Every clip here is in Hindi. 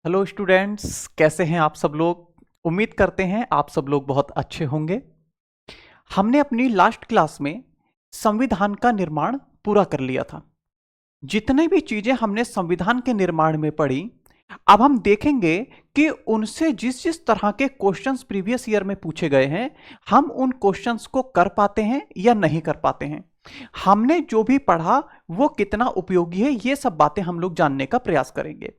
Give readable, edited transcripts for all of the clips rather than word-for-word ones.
हेलो स्टूडेंट्स, कैसे हैं आप सब लोग। उम्मीद करते हैं आप सब लोग बहुत अच्छे होंगे। हमने अपनी लास्ट क्लास में संविधान का निर्माण पूरा कर लिया था। जितने भी चीजें हमने संविधान के निर्माण में पढ़ी, अब हम देखेंगे कि उनसे जिस जिस तरह के क्वेश्चंस प्रीवियस ईयर में पूछे गए हैं, हम उन क्वेश्चंस को कर पाते हैं या नहीं कर पाते हैं। हमने जो भी पढ़ा वो कितना उपयोगी है, ये सब बातें हम लोग जानने का प्रयास करेंगे।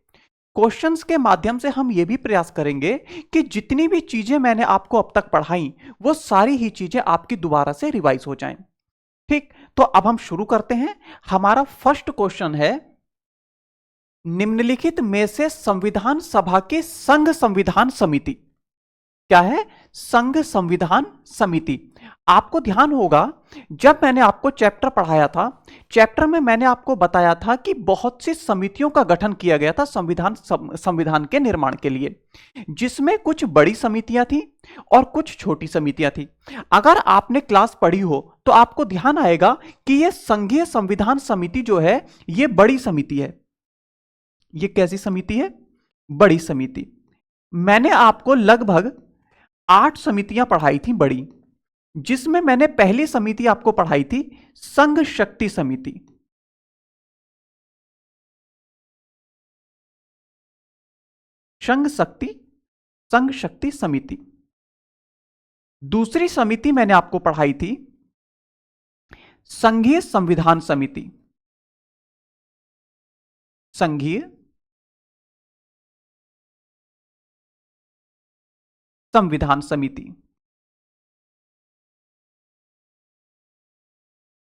क्वेश्चंस के माध्यम से हम यह भी प्रयास करेंगे कि जितनी भी चीजें मैंने आपको अब तक पढ़ाई वो सारी ही चीजें आपकी दोबारा से रिवाइज हो जाएं। ठीक, तो अब हम शुरू करते हैं। हमारा फर्स्ट क्वेश्चन है, निम्नलिखित में से संविधान सभा की संघ संविधान समिति क्या है? संघ संविधान समिति। आपको ध्यान होगा, जब मैंने आपको चैप्टर पढ़ाया था, चैप्टर में मैंने आपको बताया था कि बहुत सी समितियों का गठन किया गया था संविधान के निर्माण के लिए, जिसमें कुछ बड़ी समितियां थी और कुछ छोटी समितियां थी। अगर आपने क्लास पढ़ी हो तो आपको ध्यान आएगा कि यह संघीय संविधान समिति जो है, यह बड़ी समिति है। यह कैसी समिति है? बड़ी समिति। मैंने आपको लगभग 8 समितियां पढ़ाई थी बड़ी, जिसमें मैंने पहली समिति आपको पढ़ाई थी संघ शक्ति समिति। संघ शक्ति समिति। दूसरी समिति मैंने आपको पढ़ाई थी संघीय संविधान समिति। संघीय संविधान समिति।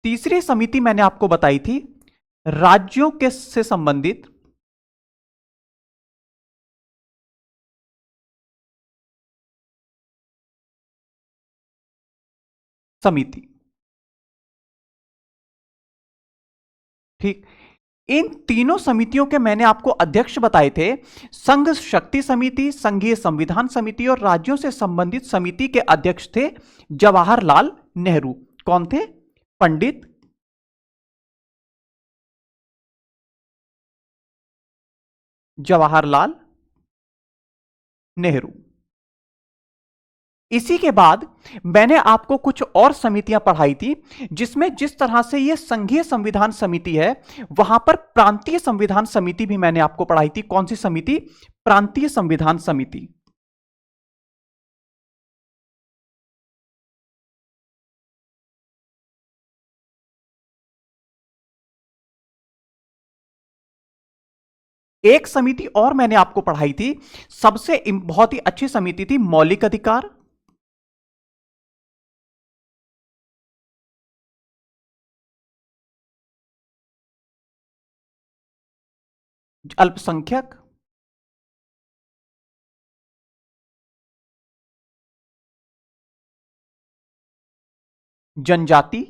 तीसरी समिति मैंने आपको बताई थी राज्यों के से संबंधित समिति। ठीक, इन तीनों समितियों के मैंने आपको अध्यक्ष बताए थे। संघ शक्ति समिति, संघीय संविधान समिति और राज्यों से संबंधित समिति के अध्यक्ष थे जवाहरलाल नेहरू। कौन थे? पंडित जवाहरलाल नेहरू। इसी के बाद मैंने आपको कुछ और समितियां पढ़ाई थी, जिसमें जिस तरह से यह संघीय संविधान समिति है, वहां पर प्रांतीय संविधान समिति भी मैंने आपको पढ़ाई थी। कौन सी समिति? प्रांतीय संविधान समिति। एक समिति और मैंने आपको पढ़ाई थी, सबसे बहुत ही अच्छी समिति थी मौलिक अधिकार, अल्पसंख्यक, जनजाति,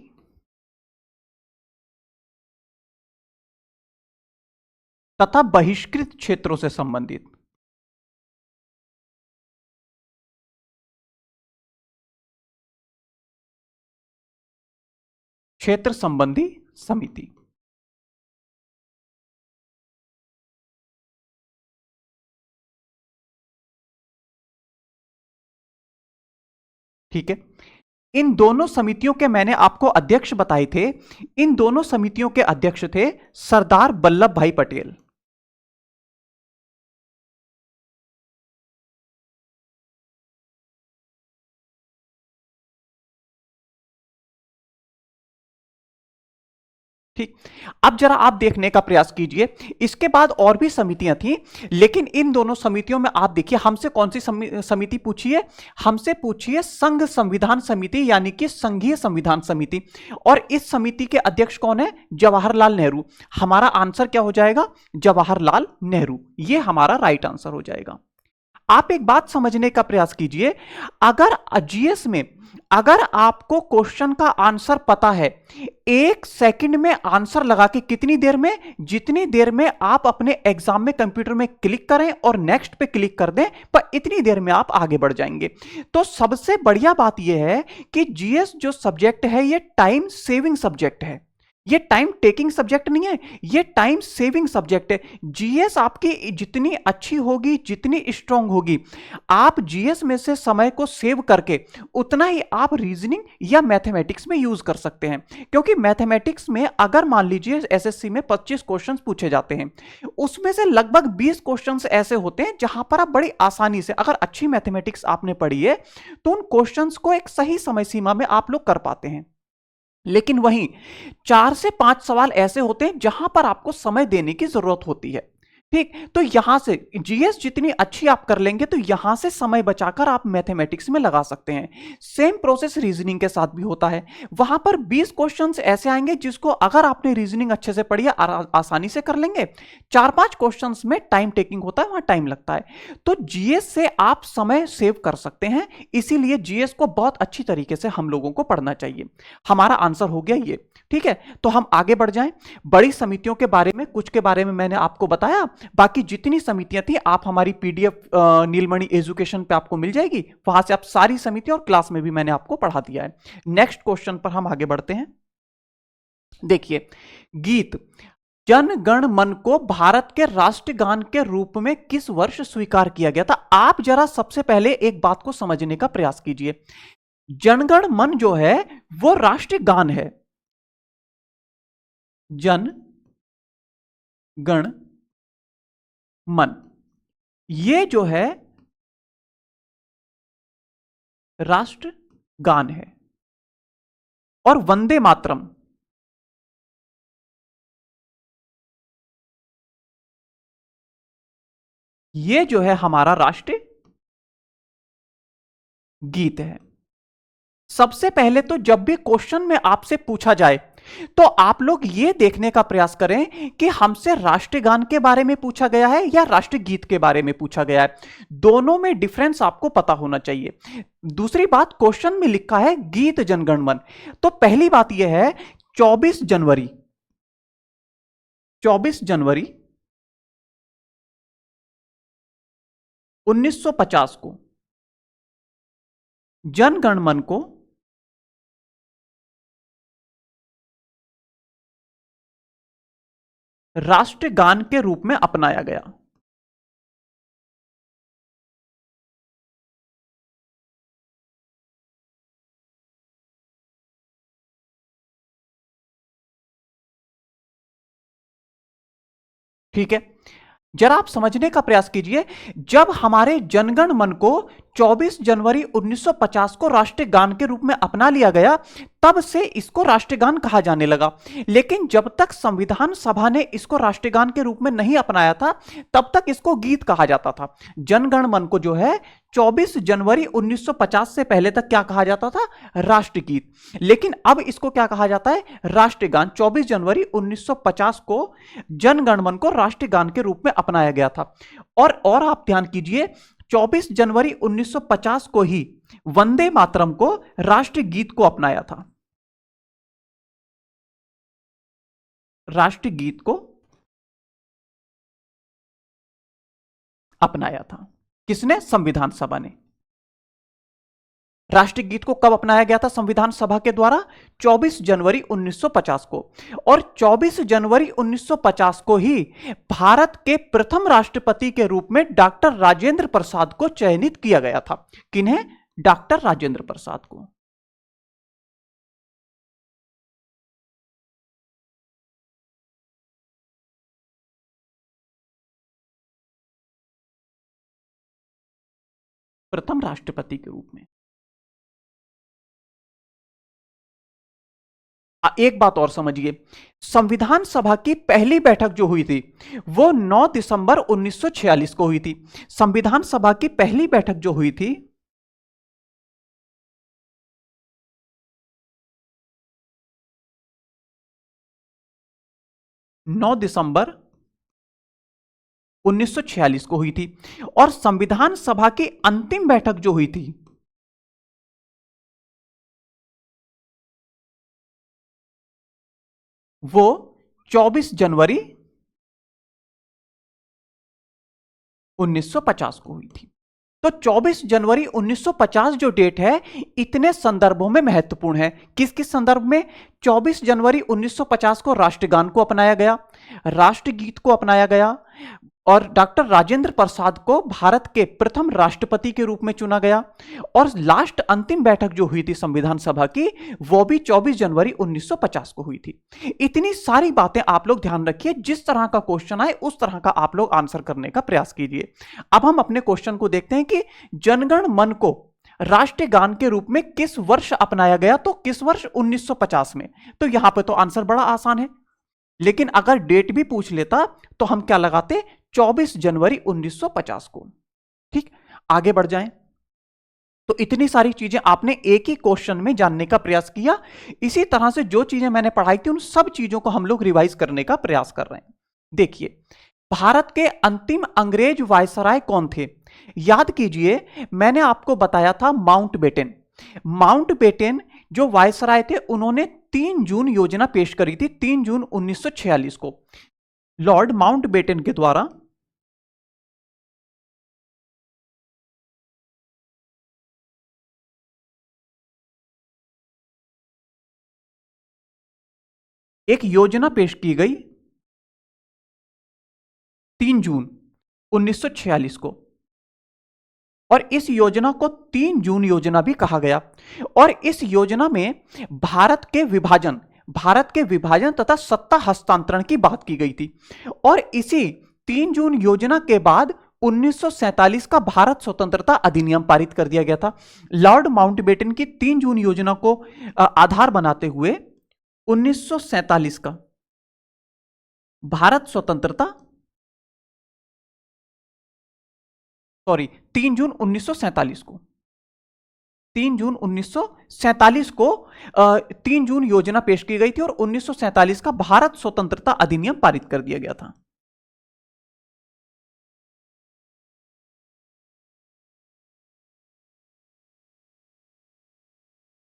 तथा बहिष्कृत क्षेत्रों से संबंधित। क्षेत्र संबंधी समिति। ठीक है, इन दोनों समितियों के मैंने आपको अध्यक्ष बताए थे। इन दोनों समितियों के अध्यक्ष थे सरदार वल्लभ भाई पटेल। ठीक, अब जरा आप देखने का प्रयास कीजिए। इसके बाद और भी समितियां थी, लेकिन इन दोनों समितियों में आप देखिए हमसे कौन सी समिति पूछी है? हमसे पूछी है संघ संविधान समिति, यानी कि संघीय संविधान समिति। और इस समिति के अध्यक्ष कौन है? जवाहरलाल नेहरू। हमारा आंसर क्या हो जाएगा? जवाहरलाल नेहरू। यह हमारा राइट आंसर हो जाएगा। आप एक बात समझने का प्रयास कीजिए, अगर जीएस में अगर आपको क्वेश्चन का आंसर पता है, 1 सेकंड में आंसर लगा के कितनी देर में? जितनी देर में आप अपने एग्जाम में कंप्यूटर में क्लिक करें और नेक्स्ट पे क्लिक कर दें, पर इतनी देर में आप आगे बढ़ जाएंगे। तो सबसे बढ़िया बात यह है कि जीएस जो सब्जेक्ट है, यह टाइम सेविंग सब्जेक्ट है। ये टाइम टेकिंग सब्जेक्ट नहीं है, ये टाइम सेविंग सब्जेक्ट है। जीएस आपकी जितनी अच्छी होगी, जितनी स्ट्रांग होगी, आप जीएस में से समय को सेव करके उतना ही आप रीजनिंग या मैथमेटिक्स में यूज कर सकते हैं। क्योंकि मैथमेटिक्स में अगर मान लीजिए एसएससी में 25 क्वेश्चंस पूछे जाते हैं, उसमें से लगभग 20 क्वेश्चंस ऐसे होते हैं जहां पर आप बड़ी आसानी से, अगर अच्छी मैथमेटिक्स आपने पढ़ी है, तो उन क्वेश्चंस को एक सही समय सीमा में आप लोग कर पाते हैं। लेकिन वहीं 4 से 5 सवाल ऐसे होते हैं जहां पर आपको समय देने की जरूरत होती है। ठीक, तो यहां से जीएस जितनी अच्छी आप कर लेंगे तो यहां से समय बचाकर आप मैथमेटिक्स में लगा सकते हैं। सेम प्रोसेस रीजनिंग के साथ भी होता है। वहां पर 20 क्वेश्चंस ऐसे आएंगे जिसको अगर आपने रीजनिंग अच्छे से पढ़ी है आसानी से कर लेंगे। 4-5 क्वेश्चंस में टाइम टेकिंग होता है, वहां टाइम लगता है। तो जीएस से आप समय सेव कर सकते हैं, इसीलिए जीएस को बहुत अच्छी तरीके से हम लोगों को पढ़ना चाहिए। हमारा आंसर हो गया ये। ठीक है, तो हम आगे बढ़ जाएं। बड़ी समितियों के बारे में, कुछ के बारे में मैंने आपको बताया। बाकी जितनी समितियां थी आप हमारी पीडीएफ नीलमणि एजुकेशन पे आपको मिल जाएगी, वहां से आप सारी समितियां, और क्लास में भी मैंने आपको पढ़ा दिया है। नेक्स्ट क्वेश्चन पर हम आगे बढ़ते हैं। देखिए, गीत जन गण मन को भारत के राष्ट्रगान के रूप में किस वर्ष स्वीकार किया गया था? आप जरा सबसे पहले एक बात को समझने का प्रयास कीजिए। जनगण मन जो है वो राष्ट्रगान है। जन गण मन, ये जो है राष्ट्रगान है। और वंदे मातरम, ये जो है हमारा राष्ट्रीय गीत है। सबसे पहले तो जब भी क्वेश्चन में आपसे पूछा जाए तो आप लोग ये देखने का प्रयास करें कि हमसे राष्ट्रगान के बारे में पूछा गया है या राष्ट्रीय गीत के बारे में पूछा गया है। दोनों में डिफरेंस आपको पता होना चाहिए। दूसरी बात, क्वेश्चन में लिखा है गीत जनगण मन, तो पहली बात यह है 24 जनवरी 1950 को जनगण मन को राष्ट्रगान के रूप में अपनाया गया। ठीक है, जरा आप समझने का प्रयास कीजिए। जब हमारे जनगण मन को 24 जनवरी 1950 को राष्ट्रगान के रूप में अपना लिया गया, तब से इसको राष्ट्रगान कहा जाने लगा। लेकिन जब तक संविधान सभा ने इसको राष्ट्रगान के रूप में नहीं अपनाया था, तब तक इसको गीत कहा जाता था। जनगण मन को जो है 24 जनवरी 1950 से पहले तक क्या कहा जाता था? राष्ट्रगीत। लेकिन अब इसको क्या कहा जाता है? राष्ट्रगान। 24 जनवरी 1950 को जनगण मन को राष्ट्रगान के रूप में अपनाया गया था। और आप ध्यान कीजिए, 24 जनवरी 1950 को ही वंदे मातरम को राष्ट्रगीत को अपनाया था। राष्ट्रगीत को अपनाया था किसने? संविधान सभा ने। राष्ट्रीय गीत को कब अपनाया गया था संविधान सभा के द्वारा? 24 जनवरी 1950 को। और 24 जनवरी 1950 को ही भारत के प्रथम राष्ट्रपति के रूप में डॉक्टर राजेंद्र प्रसाद को चयनित किया गया था। किन्हें? डॉक्टर राजेंद्र प्रसाद को। प्रथम राष्ट्रपति के रूप में। एक बात और समझिए, संविधान सभा की पहली बैठक जो हुई थी वो 9 दिसंबर 1946 को हुई थी। संविधान सभा की पहली बैठक जो हुई थी 9 दिसंबर 1946 को हुई थी। और संविधान सभा की अंतिम बैठक जो हुई थी वो 24 जनवरी 1950 को हुई थी। तो 24 जनवरी 1950 जो डेट है इतने संदर्भों में महत्वपूर्ण है। किस किस संदर्भ में? 24 जनवरी 1950 को राष्ट्रगान को अपनाया गया, राष्ट्रगीत को अपनाया गया और डॉक्टर राजेंद्र प्रसाद को भारत के प्रथम राष्ट्रपति के रूप में चुना गया। और लास्ट अंतिम बैठक जो हुई थी संविधान सभा की, वो भी 24 जनवरी 1950 को हुई थी। इतनी सारी बातें आप लोग ध्यान रखिए, जिस तरह का क्वेश्चन आए उस तरह का आप लोग आंसर करने का प्रयास कीजिए। अब हम अपने क्वेश्चन को देखते हैं कि जनगण मन को राष्ट्रीय गान के रूप में किस वर्ष अपनाया गया, तो किस वर्ष? 1950 में। तो यहां पर तो आंसर बड़ा आसान है, लेकिन अगर डेट भी पूछ लेता तो हम क्या लगाते? 24 जनवरी 1950 को। ठीक, आगे बढ़ जाएं। तो इतनी सारी चीजें आपने एक ही क्वेश्चन में जानने का प्रयास किया। इसी तरह से जो चीजें मैंने पढ़ाई थी उन सब चीजों को हम लोग रिवाइज करने का प्रयास कर रहे हैं। देखिए, भारत के अंतिम अंग्रेज वायसराय कौन थे? याद कीजिए, मैंने आपको बताया था माउंटबेटन। माउंटबेटन जो वायसराय थे उन्होंने 3 जून योजना पेश करी थी, 3 जून 1946 को लॉर्ड माउंटबेटन के द्वारा। एक योजना पेश की गई 3 जून 1946 को, और इस योजना को 3 जून योजना भी कहा गया। और इस योजना में भारत के विभाजन तथा सत्ता हस्तांतरण की बात की गई थी। और इसी 3 जून योजना के बाद 1947 का भारत स्वतंत्रता अधिनियम पारित कर दिया गया था। लॉर्ड माउंटबेटन की 3 जून योजना को आधार बनाते हुए 1947 का भारत स्वतंत्रता 3 जून 1947 को 3 जून 1947 को 3 जून योजना पेश की गई थी और 1947 का भारत स्वतंत्रता अधिनियम पारित कर दिया गया था।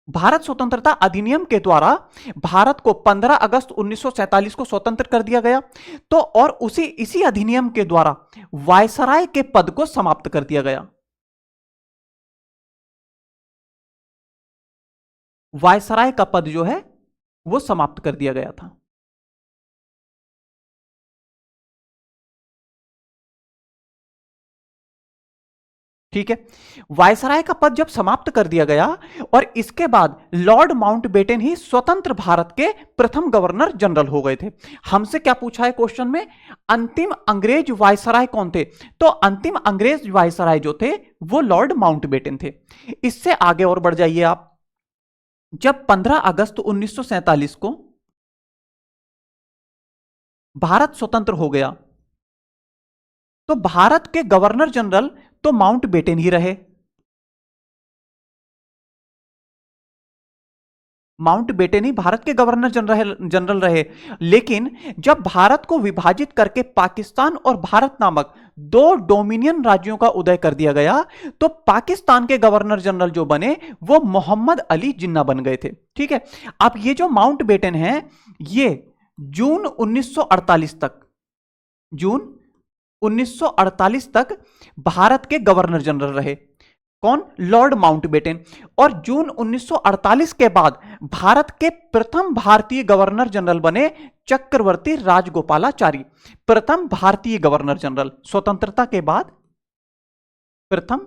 भारत स्वतंत्रता अधिनियम के द्वारा भारत को 15 अगस्त 1947 को स्वतंत्र कर दिया गया। तो और इसी अधिनियम के द्वारा वायसराय के पद को समाप्त कर दिया गया। वायसराय का पद जो है वो समाप्त कर दिया गया था। ठीक है, वायसराय का पद जब समाप्त कर दिया गया और इसके बाद लॉर्ड माउंटबेटन ही स्वतंत्र भारत के प्रथम गवर्नर जनरल हो गए थे। हमसे क्या पूछा है क्वेश्चन में? अंतिम अंग्रेज वायसराय कौन थे? तो अंतिम अंग्रेज वायसराय जो थे वो लॉर्ड माउंटबेटन थे। इससे आगे और बढ़ जाइए आप। जब 15 अगस्त 1947 को भारत स्वतंत्र हो गया तो भारत के गवर्नर जनरल तो माउंटबेटन ही रहे। माउंटबेटन ही भारत के गवर्नर जनरल रहे। लेकिन जब भारत को विभाजित करके पाकिस्तान और भारत नामक 2 डोमिनियन राज्यों का उदय कर दिया गया तो पाकिस्तान के गवर्नर जनरल जो बने वो मोहम्मद अली जिन्ना बन गए थे। ठीक है, अब ये जो माउंटबेटन है ये जून 1948 तक भारत के गवर्नर जनरल रहे। कौन? Lord Mountbatten. और जून 1948 के बाद भारत के प्रथम भारतीय गवर्नर जनरल बने चक्रवर्ती राजगोपालाचारी। प्रथम भारतीय गवर्नर जनरल, स्वतंत्रता के बाद प्रथम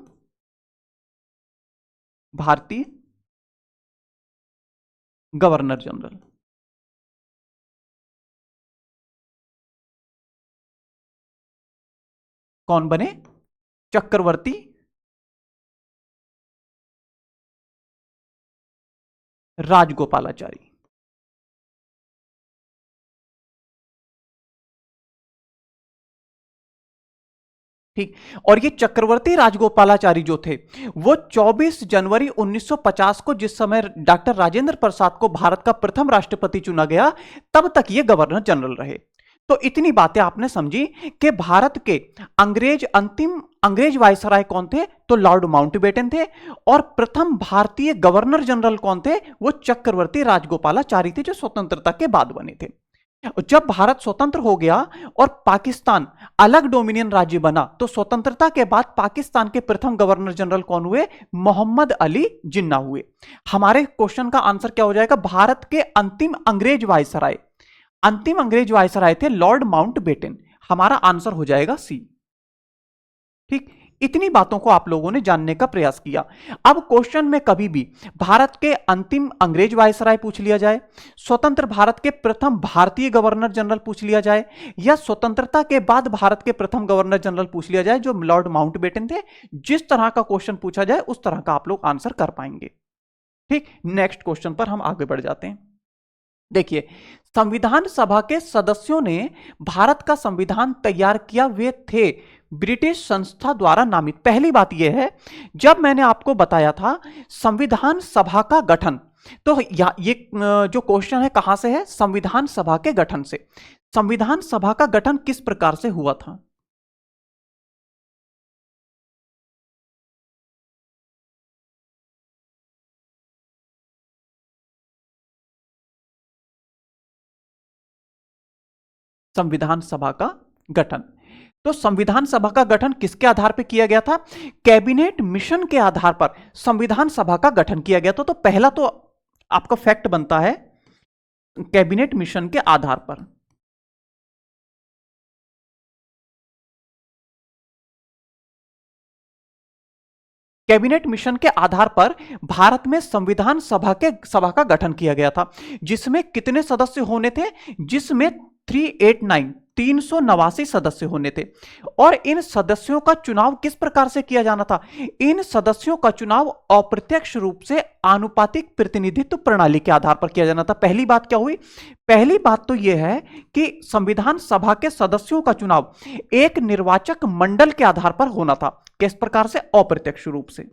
भारतीय गवर्नर जनरल। कौन बने? चक्रवर्ती राजगोपालाचारी। ठीक, और ये चक्रवर्ती राजगोपालाचारी जो थे वो 24 जनवरी 1950 को, जिस समय डॉक्टर राजेंद्र प्रसाद को भारत का प्रथम राष्ट्रपति चुना गया, तब तक ये गवर्नर जनरल रहे। तो इतनी बातें आपने समझी कि भारत के अंतिम अंग्रेज वायसराय कौन थे? तो लॉर्ड माउंटबेटन थे। और प्रथम भारतीय गवर्नर जनरल कौन थे? वो चक्रवर्ती राजगोपालाचारी थे, जो स्वतंत्रता के बाद बने थे। जब भारत स्वतंत्र हो गया और पाकिस्तान अलग डोमिनियन राज्य बना, तो स्वतंत्रता के बाद पाकिस्तान के प्रथम गवर्नर जनरल कौन हुए? मोहम्मद अली जिन्ना हुए। हमारे क्वेश्चन का आंसर क्या हो जाएगा? भारत के अंतिम अंग्रेज वायसराय, अंतिम अंग्रेज वायसराय थे लॉर्ड माउंटबेटन। हमारा आंसर हो जाएगा सी। ठीक, इतनी बातों को आप लोगों ने जानने का प्रयास किया। अब क्वेश्चन में कभी भी भारत के अंतिम अंग्रेज वायसराय पूछ लिया जाए, स्वतंत्र भारत के प्रथम भारतीय गवर्नर जनरल पूछ लिया जाए, या स्वतंत्रता के बाद भारत के प्रथम गवर्नर जनरल पूछ लिया जाए जो लॉर्ड माउंटबेटन थे, जिस तरह का क्वेश्चन पूछा जाए उस तरह का आप लोग आंसर कर पाएंगे। ठीक, नेक्स्ट क्वेश्चन पर हम आगे बढ़ जाते हैं। देखिए, संविधान सभा के सदस्यों ने भारत का संविधान तैयार किया, वे थे ब्रिटिश संस्था द्वारा नामित। पहली बात यह है, जब मैंने आपको बताया था संविधान सभा का गठन, तो ये जो क्वेश्चन है कहां से है? संविधान सभा के गठन से। संविधान सभा का गठन किस प्रकार से हुआ था? संविधान सभा का गठन, तो संविधान सभा का गठन किसके आधार पर किया गया था? कैबिनेट मिशन के आधार पर संविधान सभा का गठन किया गया था। तो पहला तो आपका फैक्ट बनता है कैबिनेट मिशन के आधार पर। कैबिनेट मिशन के आधार पर भारत में संविधान सभा का गठन किया गया था, जिसमें कितने सदस्य होने थे? जिसमें 389 सदस्य होने थे। और इन सदस्यों का चुनाव किस प्रकार से किया जाना था? इन सदस्यों का चुनाव अप्रत्यक्ष रूप से आनुपातिक प्रतिनिधित्व प्रणाली के आधार पर किया जाना था। पहली बात क्या हुई? पहली बात तो यह है कि संविधान सभा के सदस्यों का चुनाव एक निर्वाचक मंडल के आधार पर होना था। किस प्रकार से? अप्रत्यक्ष रूप से।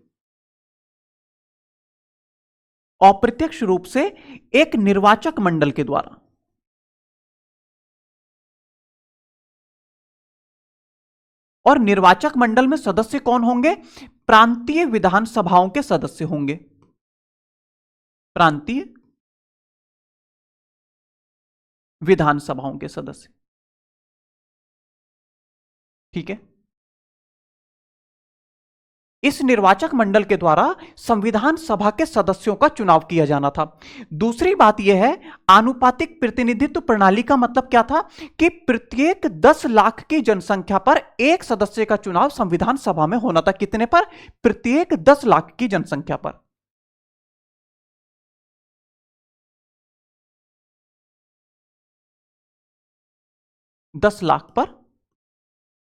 अप्रत्यक्ष रूप से एक निर्वाचक मंडल के द्वारा। और निर्वाचक मंडल में सदस्य कौन होंगे? प्रांतीय विधानसभाओं के सदस्य होंगे। प्रांतीय विधानसभाओं के सदस्य। ठीक है, इस निर्वाचक मंडल के द्वारा संविधान सभा के सदस्यों का चुनाव किया जाना था। दूसरी बात यह है, आनुपातिक प्रतिनिधित्व प्रणाली का मतलब क्या था? कि प्रत्येक 10 लाख की जनसंख्या पर एक सदस्य का चुनाव संविधान सभा में होना था। कितने पर? प्रत्येक 10 लाख की जनसंख्या पर। दस लाख पर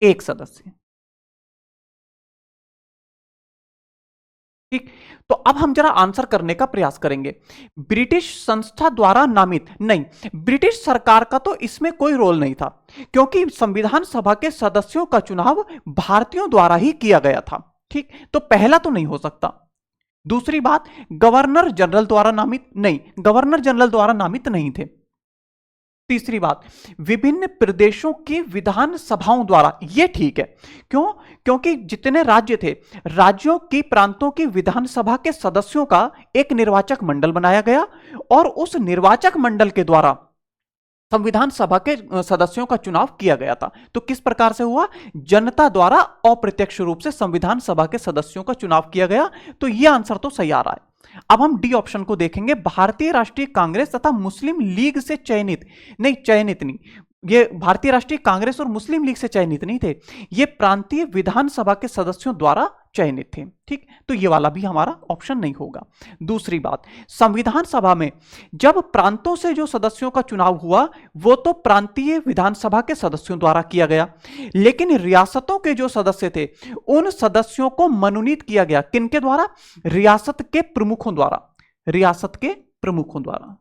एक सदस्य। ठीक, तो अब हम जरा आंसर करने का प्रयास करेंगे। ब्रिटिश संस्था द्वारा नामित, नहीं, ब्रिटिश सरकार का तो इसमें कोई रोल नहीं था, क्योंकि संविधान सभा के सदस्यों का चुनाव भारतीयों द्वारा ही किया गया था। ठीक, तो पहला तो नहीं हो सकता। दूसरी बात, गवर्नर जनरल द्वारा नामित, नहीं, गवर्नर जनरल द्वारा नामित नहीं थे। तीसरी बात, विभिन्न प्रदेशों की विधान सभाओं द्वारा, यह ठीक है। क्यों? क्योंकि जितने राज्य थे, राज्यों की प्रांतों की विधानसभा के सदस्यों का एक निर्वाचक मंडल बनाया गया और उस निर्वाचक मंडल के द्वारा संविधान सभा के सदस्यों का चुनाव किया गया था। तो किस प्रकार से हुआ? जनता द्वारा अप्रत्यक्ष रूप से संविधान सभा के सदस्यों का चुनाव किया गया। तो यह आंसर तो सही आ रहा है। अब हम डी ऑप्शन को देखेंगे, भारतीय राष्ट्रीय कांग्रेस तथा मुस्लिम लीग से चयनित, नहीं, चयनित नहीं, ये भारतीय राष्ट्रीय कांग्रेस और मुस्लिम लीग से चयनित नहीं थे, ये प्रांतीय विधानसभा के सदस्यों द्वारा चयनित थे। ठीक, तो ये वाला भी हमारा ऑप्शन नहीं होगा। दूसरी बात, संविधान सभा में जब प्रांतों से जो सदस्यों का चुनाव हुआ वो तो प्रांतीय विधानसभा के सदस्यों द्वारा किया गया, लेकिन रियासतों के जो सदस्य थे उन सदस्यों को मनोनीत किया गया। किनके द्वारा? रियासत के प्रमुखों द्वारा। रियासत के प्रमुखों द्वारा।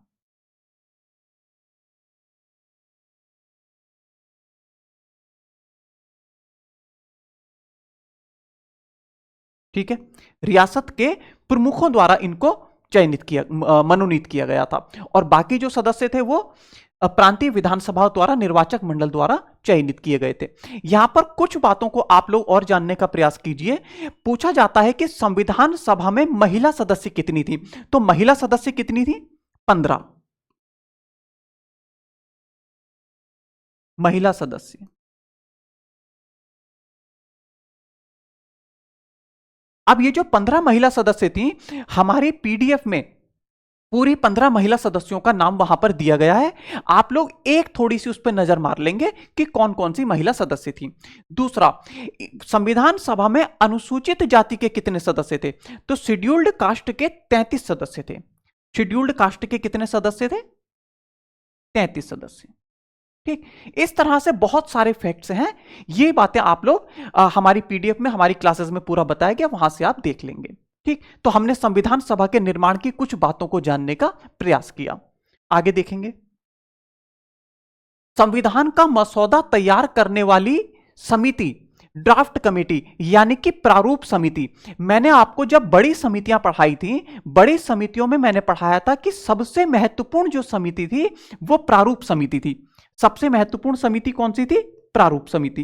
ठीक है, रियासत के प्रमुखों द्वारा इनको चयनित किया, मनोनीत किया गया था। और बाकी जो सदस्य थे वो प्रांतीय विधानसभा द्वारा, निर्वाचक मंडल द्वारा चयनित किए गए थे। यहां पर कुछ बातों को आप लोग और जानने का प्रयास कीजिए। पूछा जाता है कि संविधान सभा में महिला सदस्य कितनी थी? तो महिला सदस्य कितनी थी? 15 महिला सदस्य। अब ये जो 15 महिला सदस्य थी, हमारी पीडीएफ में पूरी 15 महिला सदस्यों का नाम वहां पर दिया गया है। आप लोग एक थोड़ी सी उस पर नजर मार लेंगे कि कौन कौन सी महिला सदस्य थी। दूसरा, संविधान सभा में अनुसूचित जाति के कितने सदस्य थे? तो शेड्यूल्ड कास्ट के 33 सदस्य थे। शेड्यूल्ड कास्ट के कितने सदस्य थे? 33 सदस्य। ठीक, इस तरह से बहुत सारे फैक्ट्स हैं। ये बातें आप लोग हमारी पीडीएफ में, हमारी क्लासेस में पूरा बताया गया, वहां से आप देख लेंगे। ठीक, तो हमने संविधान सभा के निर्माण की कुछ बातों को जानने का प्रयास किया। आगे देखेंगे। संविधान का मसौदा तैयार करने वाली समिति, ड्राफ्ट कमेटी यानी कि प्रारूप समिति। मैंने आपको जब बड़ी समितियां पढ़ाई थी, बड़ी समितियों में मैंने पढ़ाया था कि सबसे महत्वपूर्ण जो समिति थी वो प्रारूप समिति थी। सबसे महत्वपूर्ण समिति कौन सी थी? प्रारूप समिति।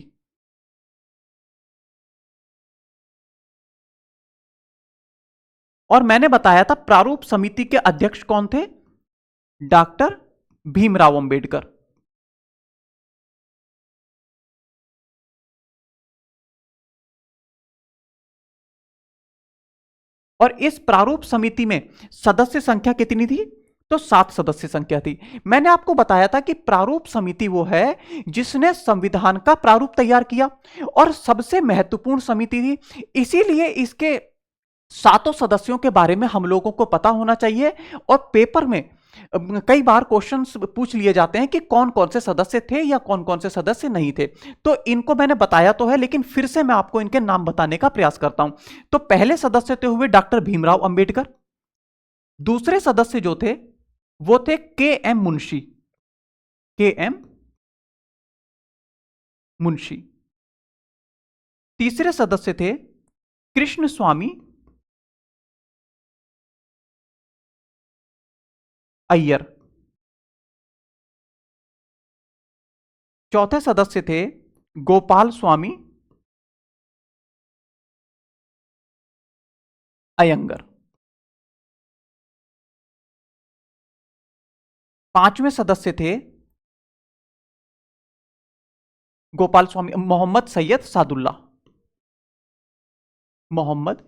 और मैंने बताया था प्रारूप समिति के अध्यक्ष कौन थे? डॉक्टर भीमराव अंबेडकर। और इस प्रारूप समिति में सदस्य संख्या कितनी थी? तो 7 सदस्य संख्या थी। मैंने आपको बताया था कि प्रारूप समिति वो है जिसने संविधान का प्रारूप तैयार किया और सबसे महत्वपूर्ण समिति थी। इसीलिए इसके 7 सदस्यों के बारे में हम लोगों को पता होना चाहिए। और पेपर में कई बार क्वेश्चंस पूछ लिए जाते हैं कि कौन कौन से सदस्य थे या कौन कौन से सदस्य नहीं थे। तो इनको मैंने बताया तो है, लेकिन फिर से मैं आपको इनके नाम बताने का प्रयास करता हूं। तो पहले सदस्य थे हुए डॉक्टर भीमराव अंबेडकर। दूसरे सदस्य जो थे वो थे के एम मुंशी। के एम मुंशी। तीसरे सदस्य थे कृष्ण स्वामी अय्यर। चौथे सदस्य थे गोपाल स्वामी अयंगर। पांचवें सदस्य थे गोपाल स्वामी मोहम्मद सैयद सादुल्ला। मोहम्मद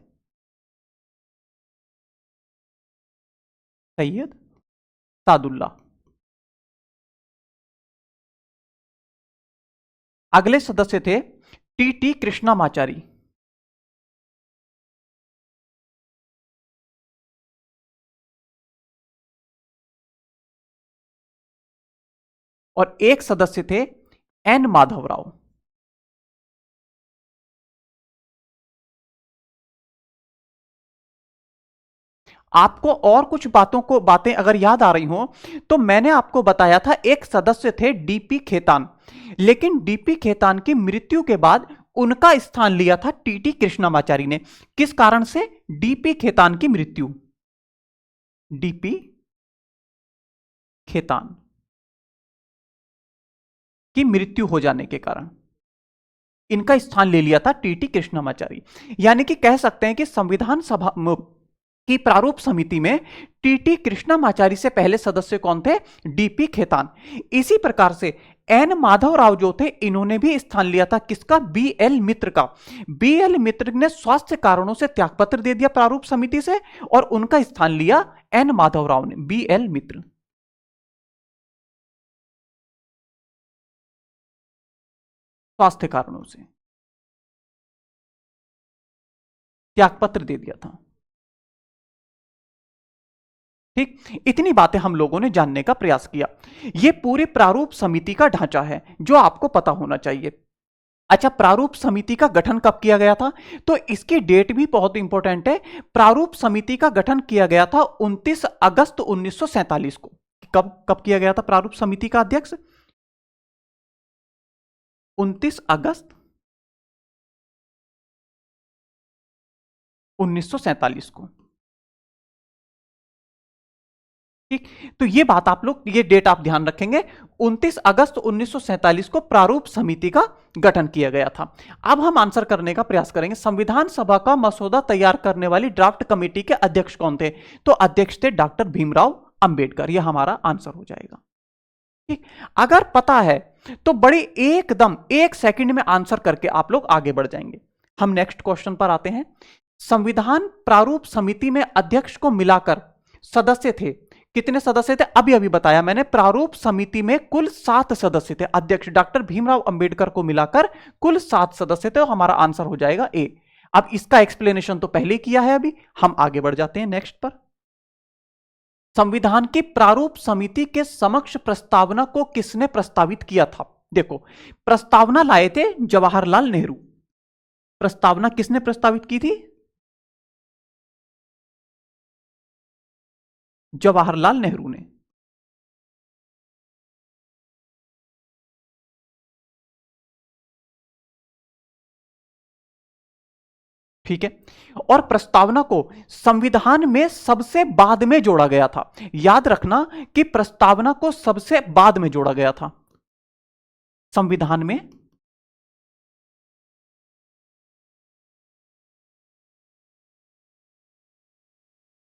सैयद सादुल्ला। अगले सदस्य थे टी कृष्णामाचारी। और एक सदस्य थे एन माधवराव। आपको और कुछ बातें अगर याद आ रही हो तो मैंने आपको बताया था एक सदस्य थे डीपी खेतान, लेकिन डीपी खेतान की मृत्यु के बाद उनका स्थान लिया था टी कृष्णामाचारी ने। किस कारण से? डीपी खेतान की मृत्यु। डीपी खेतान की मृत्यु हो जाने के कारण इनका स्थान ले लिया था टी कृष्णामाचारी। यानी कि कह सकते हैं कि संविधान सभा की प्रारूप समिति में टी कृष्णामाचारी से पहले सदस्य कौन थे? डीपी खेतान। इसी प्रकार से एन माधवराव जो थे, इन्होंने भी स्थान लिया था किसका? बीएल मित्र का। बीएल मित्र ने स्वास्थ्य कारणों से त्यागपत्र दे दिया प्रारूप समिति से और उनका स्थान लिया एन माधवराव ने। बीएल मित्र स्वास्थ्य कारणों से त्यागपत्र दे दिया था। ठीक, इतनी बातें हम लोगों ने जानने का प्रयास किया। यह पूरे प्रारूप समिति का ढांचा है जो आपको पता होना चाहिए। अच्छा, प्रारूप समिति का गठन कब किया गया था? तो इसकी डेट भी बहुत इंपॉर्टेंट है। प्रारूप समिति का गठन किया गया था 29 अगस्त 1947 को। कब कब किया गया था प्रारूप समिति का अध्यक्ष? 29 अगस्त 1947 को। ठीक, तो ये बात आप लोग, ये डेट आप ध्यान रखेंगे। 29 अगस्त 1947 को प्रारूप समिति का गठन किया गया था। अब हम आंसर करने का प्रयास करेंगे। संविधान सभा का मसौदा तैयार करने वाली ड्राफ्ट कमेटी के अध्यक्ष कौन थे? तो अध्यक्ष थे डॉक्टर भीमराव अंबेडकर। यह हमारा आंसर हो जाएगा। ठीक, अगर पता है तो बड़ी एकदम 1 सेकंड में आंसर करके आप लोग आगे बढ़ जाएंगे। हम नेक्स्ट क्वेश्चन पर आते हैं। संविधान प्रारूप समिति में अध्यक्ष को मिलाकर सदस्य थे, कितने सदस्य थे? अभी अभी बताया मैंने, प्रारूप समिति में कुल 7 सदस्य थे। अध्यक्ष डॉक्टर भीमराव अंबेडकर को मिलाकर कुल 7 सदस्य थे, और हमारा आंसर हो जाएगा ए। अब इसका एक्सप्लेनेशन तो पहले किया है, अभी हम आगे बढ़ जाते हैं नेक्स्ट पर। संविधान की प्रारूप समिति के समक्ष प्रस्तावना को किसने प्रस्तावित किया था? देखो, प्रस्तावना लाए थे जवाहरलाल नेहरू। प्रस्तावना किसने प्रस्तावित की थी? जवाहरलाल नेहरू ने। ठीक है, और प्रस्तावना को संविधान में सबसे बाद में जोड़ा गया था। याद रखना कि प्रस्तावना को सबसे बाद में जोड़ा गया था संविधान में।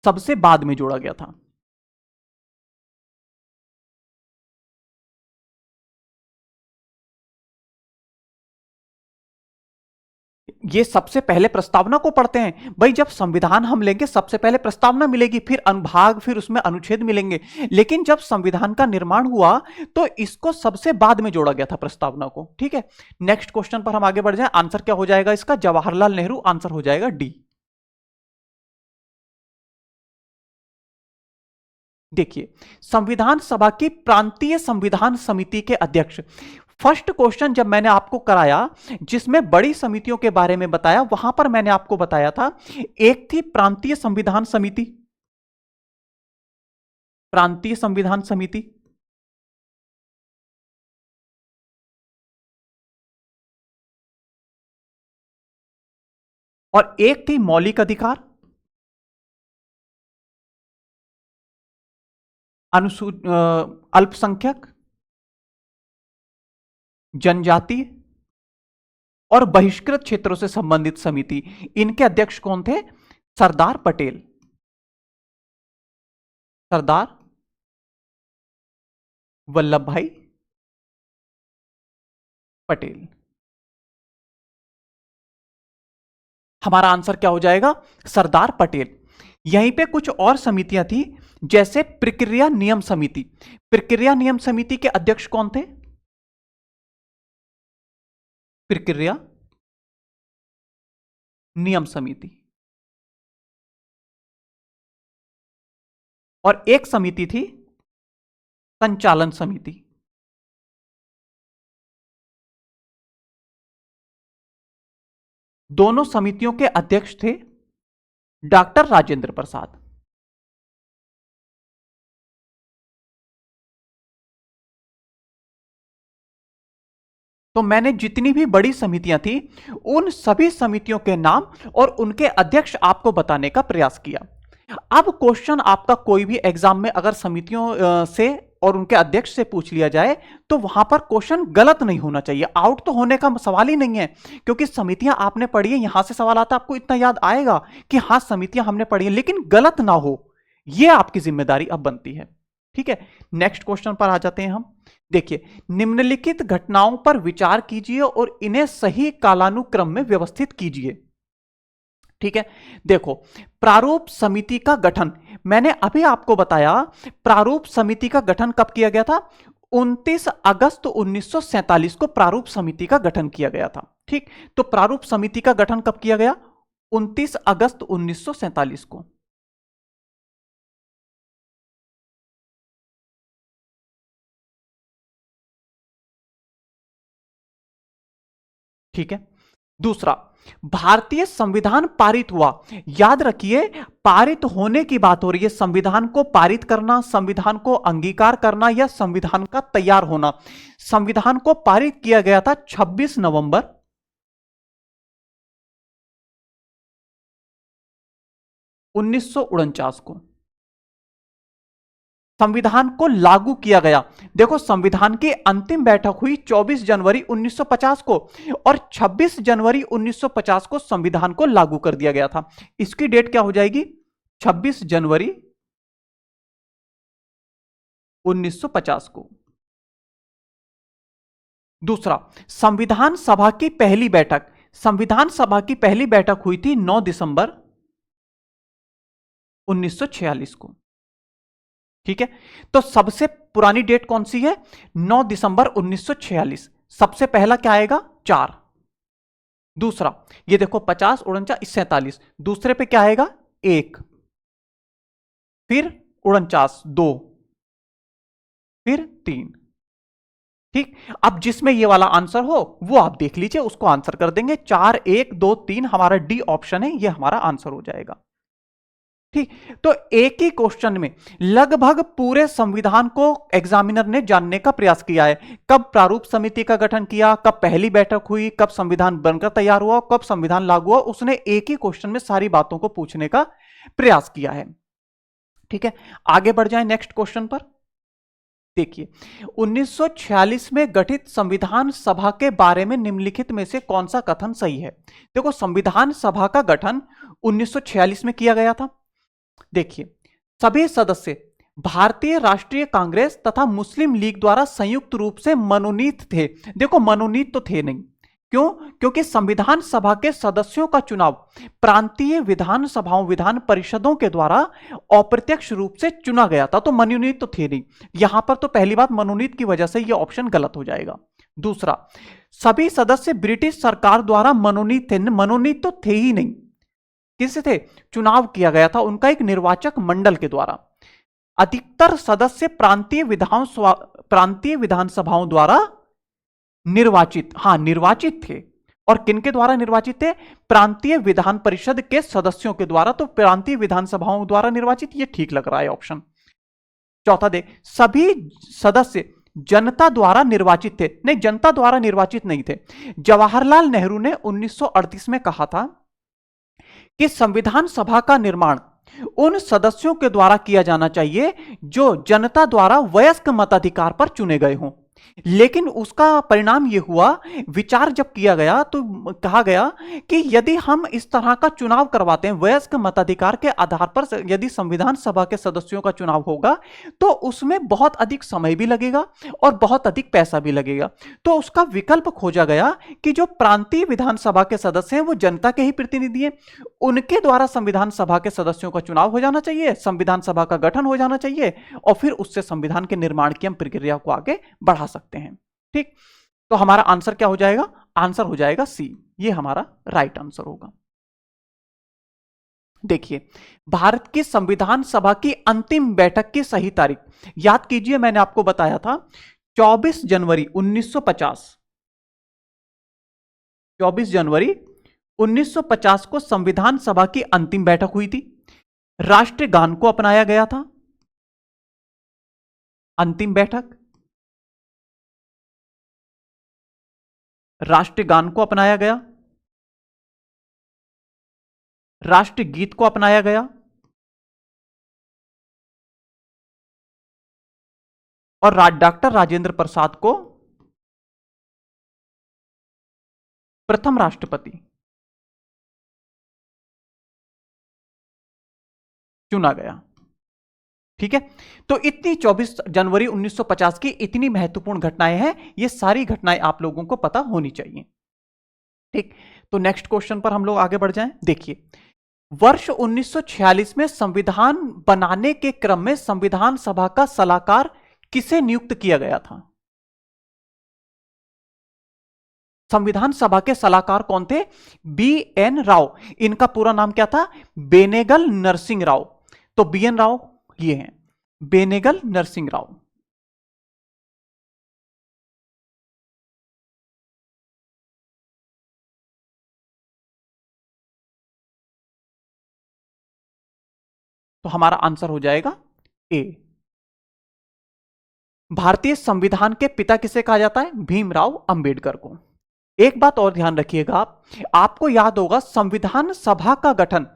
सबसे बाद में जोड़ा गया था। ये सबसे पहले प्रस्तावना को पढ़ते हैं भाई। जब संविधान हम लेंगे सबसे पहले प्रस्तावना मिलेगी, फिर अनुभाग, फिर उसमें अनुच्छेद मिलेंगे। लेकिन जब संविधान का निर्माण हुआ तो इसको सबसे बाद में जोड़ा गया था, प्रस्तावना को। ठीक है, नेक्स्ट क्वेश्चन पर हम आगे बढ़ जाएं। आंसर क्या हो जाएगा इसका? जवाहरलाल नेहरू। आंसर हो जाएगा डी। देखिए, संविधान सभा की प्रांतीय संविधान समिति के अध्यक्ष, फर्स्ट क्वेश्चन जब मैंने आपको कराया जिसमें बड़ी समितियों के बारे में बताया, वहां पर मैंने आपको बताया था एक थी प्रांतीय संविधान समिति, प्रांतीय संविधान समिति, और एक थी मौलिक अधिकार, अल्पसंख्यक, जनजाति और बहिष्कृत क्षेत्रों से संबंधित समिति। इनके अध्यक्ष कौन थे? सरदार पटेल। सरदार वल्लभ भाई पटेल। हमारा आंसर क्या हो जाएगा? सरदार पटेल। यहीं पे कुछ और समितियां थी, जैसे प्रक्रिया नियम समिति। प्रक्रिया नियम समिति के अध्यक्ष कौन थे? प्रक्रिया नियम समिति। और एक समिति थी संचालन समिति। दोनों समितियों के अध्यक्ष थे डॉक्टर राजेंद्र प्रसाद। तो मैंने जितनी भी बड़ी समितियां थी उन सभी समितियों के नाम और उनके अध्यक्ष आपको बताने का प्रयास किया। अब क्वेश्चन आपका कोई भी एग्जाम में अगर समितियों से और उनके अध्यक्ष से पूछ लिया जाए तो वहां पर क्वेश्चन गलत नहीं होना चाहिए। आउट तो होने का सवाल ही नहीं है, क्योंकि समितियां आपने पढ़ी है, यहां से सवाल आता है आपको इतना याद आएगा कि हां समितियां हमने पढ़ी है, लेकिन गलत ना हो, यह आपकी जिम्मेदारी अब बनती है। ठीक है, नेक्स्ट क्वेश्चन पर आ जाते हैं हम। देखिए, निम्नलिखित घटनाओं पर विचार कीजिए और इन्हें सही कालानुक्रम में व्यवस्थित कीजिए। ठीक है, देखो, प्रारूप समिति का गठन मैंने अभी आपको बताया। प्रारूप समिति का गठन कब किया गया था? 29 अगस्त 1947 को प्रारूप समिति का गठन किया गया था। ठीक, तो प्रारूप समिति का गठन कब किया गया? 29 अगस्त 1947 को। ठीक है, दूसरा, भारतीय संविधान पारित हुआ। याद रखिए, पारित होने की बात हो रही है। संविधान को पारित करना, संविधान को अंगीकार करना या संविधान का तैयार होना। संविधान को पारित किया गया था 26 नवंबर 1949 को। संविधान को लागू किया गया, देखो, संविधान की अंतिम बैठक हुई 24 जनवरी 1950 को और 26 जनवरी 1950 को संविधान को लागू कर दिया गया था। इसकी डेट क्या हो जाएगी? 26 जनवरी 1950 को। दूसरा, संविधान सभा की पहली बैठक। संविधान सभा की पहली बैठक हुई थी 9 दिसंबर 1946 को। ठीक है, तो सबसे पुरानी डेट कौन सी है? 9 दिसंबर 1946। सबसे पहला क्या आएगा? 4। दूसरा, ये देखो 50, 49, 47, दूसरे पे क्या आएगा? 1, फिर 49, 2, फिर 3। ठीक, अब जिसमें ये वाला आंसर हो वो आप देख लीजिए, उसको आंसर कर देंगे। 4, 1, 2, 3 हमारा डी ऑप्शन है, ये हमारा आंसर हो जाएगा। ठीक, तो एक ही क्वेश्चन में लगभग पूरे संविधान को एग्जामिनर ने जानने का प्रयास किया है। कब प्रारूप समिति का गठन किया, कब पहली बैठक हुई, कब संविधान बनकर तैयार हुआ, कब संविधान लागू हुआ, उसने एक ही क्वेश्चन में सारी बातों को पूछने का प्रयास किया है। ठीक है, आगे बढ़ जाएं नेक्स्ट क्वेश्चन पर। देखिए, 1946 में गठित संविधान सभा के बारे में निम्नलिखित में से कौन सा कथन सही है? देखो, संविधान सभा का गठन 1946 में किया गया था। देखिए, सभी सदस्य भारतीय राष्ट्रीय कांग्रेस तथा मुस्लिम लीग द्वारा संयुक्त रूप से मनोनीत थे। देखो, मनोनीत तो थे नहीं, क्यों? क्योंकि संविधान सभा के सदस्यों का चुनाव प्रांतीय विधान सभाओं, विधान परिषदों के द्वारा अप्रत्यक्ष रूप से चुना गया था, तो मनोनीत तो थे नहीं। यहां पर तो पहली बात, मनोनीत की वजह से यह ऑप्शन गलत हो जाएगा। दूसरा, सभी सदस्य ब्रिटिश सरकार द्वारा मनोनीत थे। मनोनीत तो थे ही नहीं, किससे थे? चुनाव किया गया था उनका एक निर्वाचक मंडल के द्वारा। अधिकतर सदस्य प्रांतीय विधानसभाओं द्वारा निर्वाचित, निर्वाचित थे। और किनके द्वारा निर्वाचित थे? प्रांतीय विधान परिषद के सदस्यों के द्वारा। तो प्रांतीय विधानसभाओं द्वारा निर्वाचित, ये ठीक लग रहा है ऑप्शन। चौथा दे, सभी सदस्य जनता द्वारा निर्वाचित थे। नहीं, जनता द्वारा निर्वाचित नहीं थे। जवाहरलाल नेहरू ने 1938 में कहा था कि संविधान सभा का निर्माण उन सदस्यों के द्वारा किया जाना चाहिए जो जनता द्वारा वयस्क मताधिकार पर चुने गए हों। लेकिन उसका परिणाम यह हुआ, विचार जब किया गया तो कहा गया कि यदि हम इस तरह का चुनाव करवाते हैं वयस्क मताधिकार के आधार पर, यदि संविधान सभा के सदस्यों का चुनाव होगा तो उसमें बहुत अधिक समय भी लगेगा और बहुत अधिक पैसा भी लगेगा। तो उसका विकल्प खोजा गया कि जो प्रांतीय विधानसभा के सदस्य हैं वो जनता के ही प्रतिनिधि हैं, उनके द्वारा संविधान सभा के सदस्यों का चुनाव हो जाना चाहिए, संविधान सभा का गठन हो जाना चाहिए और फिर उससे संविधान के निर्माण की हम प्रक्रिया को आगे बढ़ा सकते हैं। ठीक, तो हमारा आंसर क्या हो जाएगा? आंसर हो जाएगा सी, ये हमारा राइट आंसर होगा। देखिए, भारत की संविधान सभा की अंतिम बैठक की सही तारीख याद कीजिए, मैंने आपको बताया था 24 जनवरी 1950। 24 जनवरी 1950 को संविधान सभा की अंतिम बैठक हुई थी। राष्ट्रगान को अपनाया गया था। अंतिम बैठक, राष्ट्रगान को अपनाया गया, राष्ट्रगीत को अपनाया गया और डॉक्टर राजेंद्र प्रसाद को प्रथम राष्ट्रपति चुना गया। ठीक है, तो इतनी 24 जनवरी 1950 की इतनी महत्वपूर्ण घटनाएं हैं, ये सारी घटनाएं आप लोगों को पता होनी चाहिए। ठीक, तो नेक्स्ट क्वेश्चन पर हम लोग आगे बढ़ जाएं। देखिए, वर्ष 1946 में संविधान बनाने के क्रम में संविधान सभा का सलाहकार किसे नियुक्त किया गया था? संविधान सभा के सलाहकार कौन थे? बी.एन. राव। इनका पूरा नाम क्या था? बेनेगल नरसिंह राव। तो बी.एन. राव ये हैं, बेनेगल नरसिंह राव। तो हमारा आंसर हो जाएगा ए। भारतीय संविधान के पिता किसे कहा जाता है? भीमराव अंबेडकर को। एक बात और ध्यान रखिएगा, आपको याद होगा संविधान सभा का गठन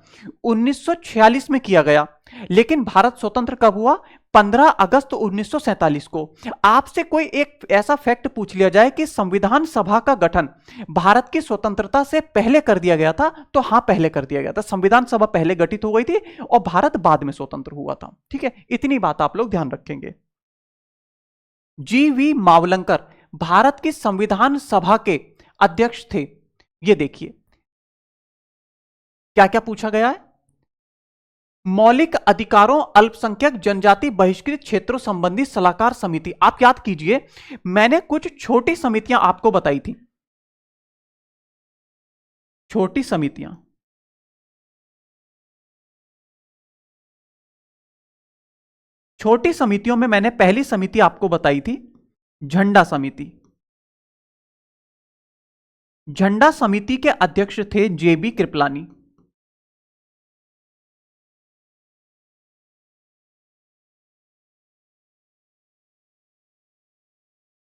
1946 में किया गया, लेकिन भारत स्वतंत्र कब हुआ? 15 अगस्त 1947 को। आपसे कोई एक ऐसा फैक्ट पूछ लिया जाए कि संविधान सभा का गठन भारत की स्वतंत्रता से पहले कर दिया गया था, तो हां, पहले कर दिया गया था। संविधान सभा पहले गठित हो गई थी और भारत बाद में स्वतंत्र हुआ था। ठीक है, इतनी बात आप लोग ध्यान रखेंगे। जी.वी. मावलंकर भारत की संविधान सभा के अध्यक्ष थे। ये देखिए क्या क्या पूछा गया है। मौलिक अधिकारों अल्पसंख्यक जनजाति बहिष्कृत क्षेत्रों संबंधी सलाहकार समिति। आप याद कीजिए, मैंने कुछ छोटी समितियां आपको बताई थी, छोटी समितियां। छोटी समितियों में मैंने पहली समिति आपको बताई थी झंडा समिति। झंडा समिति के अध्यक्ष थे जेबी कृपलानी।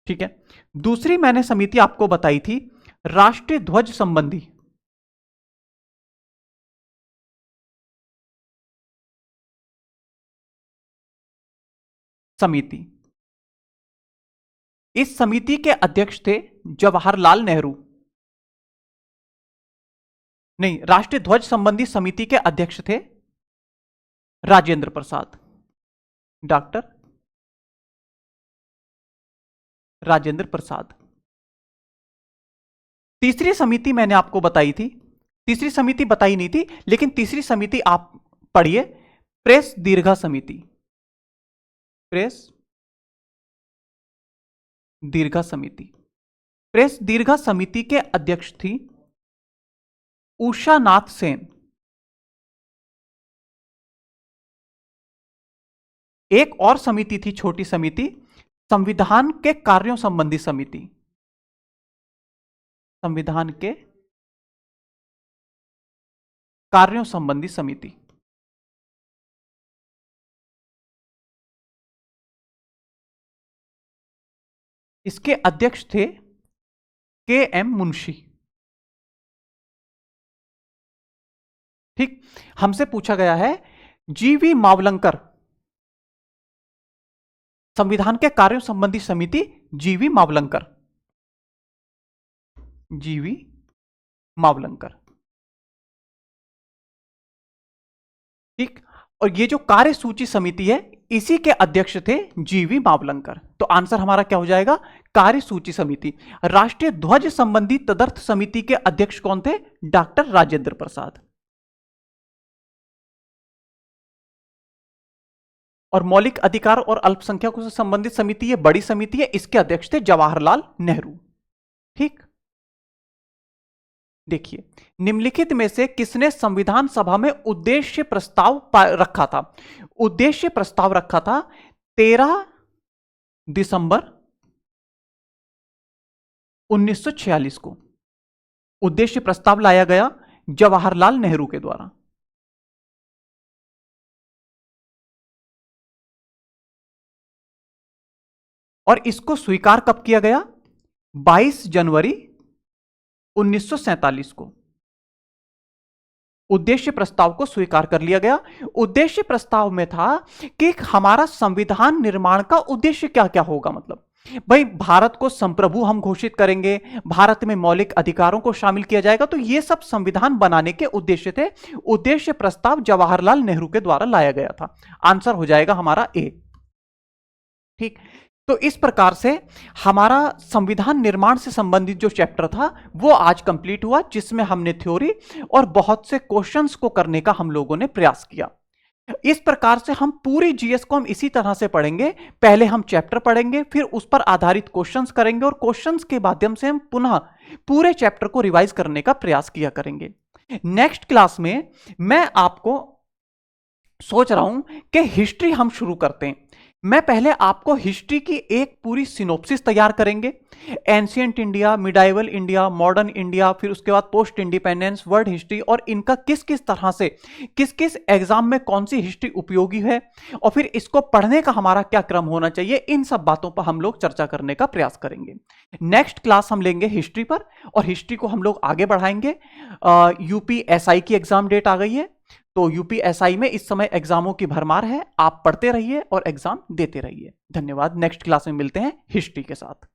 ठीक है। दूसरी मैंने समिति आपको बताई थी राष्ट्रीय ध्वज संबंधी। समिति, इस समिति के अध्यक्ष थे जवाहरलाल नेहरू। नहीं, राष्ट्रीय ध्वज संबंधी समिति के अध्यक्ष थे राजेंद्र प्रसाद, डॉक्टर राजेंद्र प्रसाद। तीसरी समिति मैंने आपको बताई थी, तीसरी समिति बताई नहीं थी, लेकिन तीसरी समिति आप पढ़िए, प्रेस दीर्घा समिति। प्रेस दीर्घा समिति। प्रेस दीर्घा समिति के अध्यक्ष थी उषानाथ सेन। एक और समिति थी, छोटी समिति, संविधान के कार्यों संबंधी समिति। संविधान के कार्यों संबंधी समिति। इसके अध्यक्ष थे के एम मुंशी। ठीक। हमसे पूछा गया है जीवी मावलंकर, संविधान के कार्यों संबंधी समिति जीवी मावलंकर। जीवी मावलंकर। ठीक। और ये जो कार्य सूची समिति है, इसी के अध्यक्ष थे जीवी मावलंकर। तो आंसर हमारा क्या हो जाएगा? कार्य सूची समिति। राष्ट्रीय ध्वज संबंधी तदर्थ समिति के अध्यक्ष कौन थे? डॉक्टर राजेंद्र प्रसाद। और मौलिक अधिकार और अल्पसंख्यकों से संबंधित समिति, ये बड़ी समिति है, इसके अध्यक्ष थे जवाहरलाल नेहरू। ठीक। देखिए, निम्नलिखित में से किसने संविधान सभा में उद्देश्य प्रस्ताव रखा था? उद्देश्य प्रस्ताव रखा था 13 दिसंबर 1946 को। उद्देश्य प्रस्ताव लाया गया जवाहरलाल नेहरू के द्वारा। और इसको स्वीकार कब किया गया? 22 जनवरी 1947 को उद्देश्य प्रस्ताव को स्वीकार कर लिया गया। उद्देश्य प्रस्ताव में था कि हमारा संविधान निर्माण का उद्देश्य क्या क्या होगा। मतलब भाई, भारत को संप्रभु हम घोषित करेंगे, भारत में मौलिक अधिकारों को शामिल किया जाएगा, तो ये सब संविधान बनाने के उद्देश्य थे। उद्देश्य प्रस्ताव जवाहरलाल नेहरू के द्वारा लाया गया था। आंसर हो जाएगा हमारा ए। ठीक। तो इस प्रकार से हमारा संविधान निर्माण से संबंधित जो चैप्टर था वो आज कंप्लीट हुआ, जिसमें हमने थ्योरी और बहुत से क्वेश्चंस को करने का हम लोगों ने प्रयास किया। इस प्रकार से हम पूरी जीएस को हम इसी तरह से पढ़ेंगे। पहले हम चैप्टर पढ़ेंगे, फिर उस पर आधारित क्वेश्चंस करेंगे, और क्वेश्चंस के माध्यम से हम पुनः पूरे चैप्टर को रिवाइज करने का प्रयास किया करेंगे। नेक्स्ट क्लास में मैं आपको सोच रहा हूं कि हिस्ट्री हम शुरू करते हैं। मैं पहले आपको हिस्ट्री की एक पूरी सिनोप्सिस तैयार करेंगे, ancient India, medieval India, modern India, फिर उसके बाद पोस्ट इंडिपेंडेंस, वर्ल्ड हिस्ट्री, और इनका किस किस तरह से किस किस एग्जाम में कौन सी हिस्ट्री उपयोगी है, और फिर इसको पढ़ने का हमारा क्या क्रम होना चाहिए, इन सब बातों पर हम लोग चर्चा करने का प्रयास करेंगे। नेक्स्ट क्लास हम लेंगे हिस्ट्री पर, और हिस्ट्री को हम लोग आगे बढ़ाएंगे। यूपीएसआई की एग्जाम डेट आ गई है, तो यूपीएसआई में इस समय एग्जामों की भरमार है। आप पढ़ते रहिए और एग्जाम देते रहिए। धन्यवाद। नेक्स्ट क्लास में मिलते हैं हिस्ट्री के साथ।